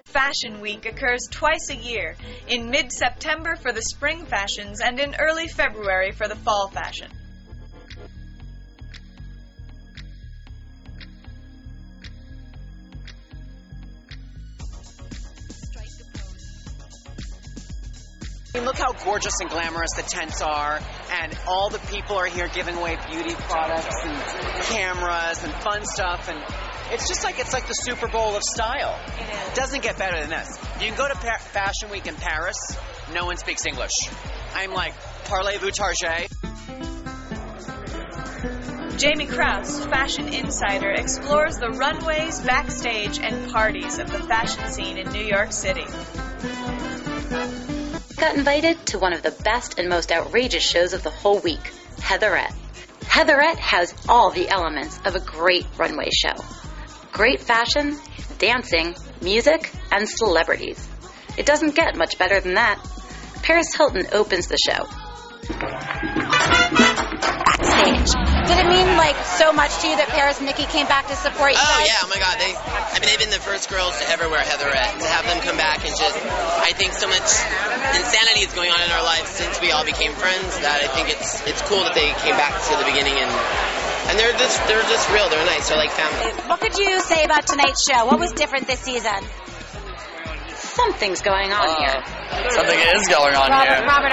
Fashion Week occurs twice a year, in mid-September for the spring fashions and in early February for the fall fashion. Look how gorgeous and glamorous the tents are, and all the people are here giving away beauty products and cameras and fun stuff, and it's like the Super Bowl of style. It doesn't get better than this. You can go to Fashion Week in Paris, no one speaks English. I'm like, parlez-vous target. Jamie Krauss, fashion insider, explores the runways, backstage, and parties of the fashion scene in New York City. Got invited to one of the best and most outrageous shows of the whole week, Heatherette. Heatherette has all the elements of a great runway show. Great fashion, dancing, music, and celebrities. It doesn't get much better than that. Paris Hilton opens the show. Backstage. Did it mean so much to you that Paris and Nikki came back to support you guys? Oh yeah, oh my God, they've been the first girls to ever wear Heatherette. To have them come back and I think so much insanity is going on in our lives since we all became friends that I think it's cool that they came back to the beginning and they're just real. They're nice. They're like family. What could you say about tonight's show? What was different this season? Something's going on here. Something is going on here. Robert.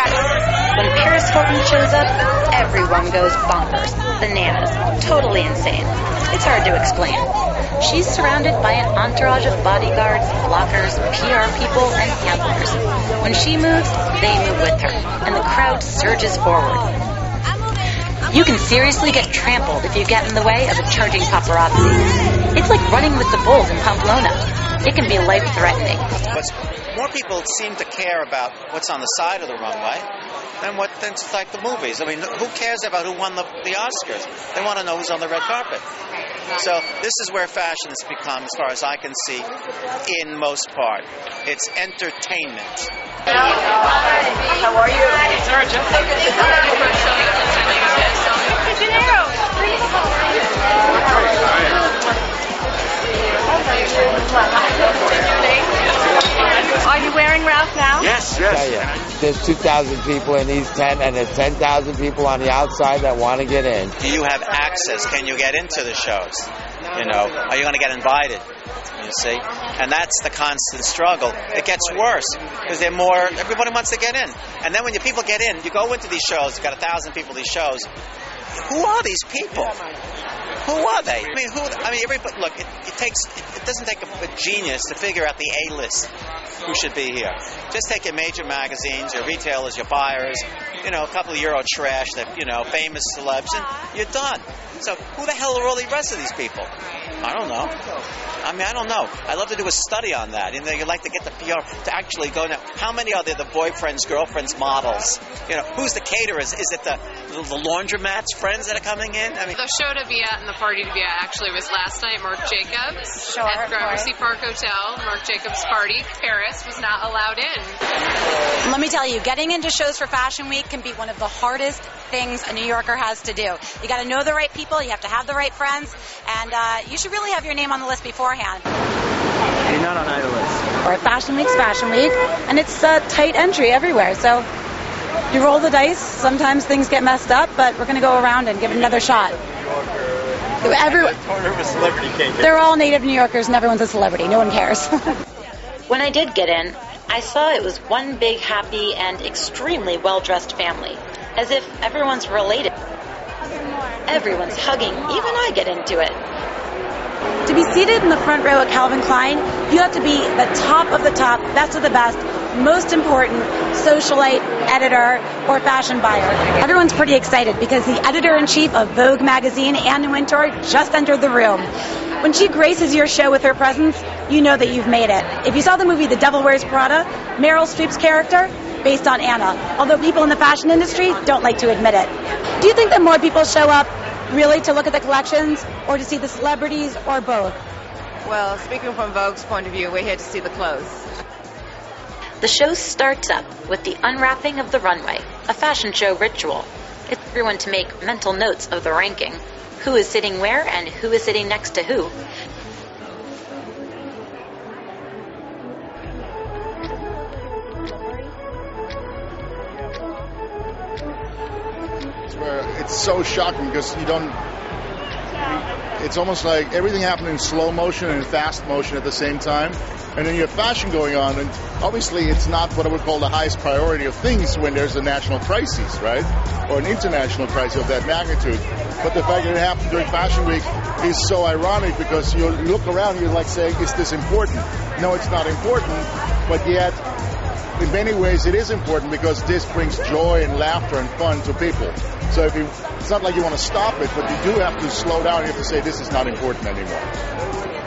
When Paris Hilton shows up, everyone goes bonkers, bananas, totally insane. It's hard to explain. She's surrounded by an entourage of bodyguards, blockers, PR people, and handlers. When she moves, they move with her, and the crowd surges forward. You can seriously get trampled if you get in the way of a charging paparazzi. It's like running with the bulls in Pamplona. It can be life-threatening. But more people seem to care about what's on the side of the runway than the movies. I mean, who cares about who won the Oscars? They want to know who's on the red carpet. So this is where fashion's become, as far as I can see, in most part. It's entertainment. How are you? Sarah Jessica. De Niro. Are you wearing Ralph now? Yes. Yeah. There's 2,000 people in East 10, and there's 10,000 people on the outside that want to get in. Do you have access? Can you get into the shows? Are you going to get invited? You see? And that's the constant struggle. It gets worse because everybody wants to get in. And then when people get in, you go into these shows, you've got 1,000 people, these shows. Who are these people? Who are they? Everybody. Look, it doesn't take a genius to figure out the A-list who should be here. Just take your major magazines, your retailers, your buyers, a couple of Euro trash, famous celebs, and you're done. So who the hell are all the rest of these people? I don't know. I don't know. I'd love to do a study on that. You'd like to get the PR to actually go now. How many are there, the boyfriends, girlfriends, models? Who's the caterers? Is it the laundromats, friends that are coming in? The show to be at and the party to be at actually was last night. Marc Jacobs at Gramercy Park Hotel. Marc Jacobs' party. Paris was not allowed in. Let me tell you, getting into shows for Fashion Week can be one of the hardest things a New Yorker has to do. You got to know the right people. You have to have the right friends, and you should really have your name on the list beforehand. You're not on either list. Or Fashion Week's Fashion Week, and it's tight entry everywhere. So you roll the dice. Sometimes things get messed up, but we're going to go around and give it another shot. They're all native New Yorkers, and everyone's a celebrity. No one cares. When I did get in, I saw it was one big, happy, and extremely well-dressed family, as if everyone's related. Everyone's hugging. Even I get into it. To be seated in the front row at Calvin Klein, you have to be the top of the top, best of the best, most important socialite, editor, or fashion buyer. Everyone's pretty excited because the editor-in-chief of Vogue magazine, Anna Wintour, just entered the room. When she graces your show with her presence, you know that you've made it. If you saw the movie The Devil Wears Prada, Meryl Streep's character, based on Anna, although people in the fashion industry don't like to admit it. Do you think that more people show up really to look at the collections or to see the celebrities or both? Well, speaking from Vogue's point of view, we're here to see the clothes. The show starts up with the unwrapping of the runway, a fashion show ritual. It's everyone to make mental notes of the ranking, who is sitting where and who is sitting next to who. moments where it's so shocking because you don't. It's almost like everything happened in slow motion and in fast motion at the same time. And then you have fashion going on, and obviously it's not what I would call the highest priority of things when there's a national crisis, right? Or an international crisis of that magnitude. But the fact that it happened during Fashion Week is so ironic because you look around, you're like saying, is this important? No, it's not important, but yet in many ways it is important because this brings joy and laughter and fun to people. So it's not like you want to stop it, but you do have to slow down. You have to say this is not important anymore.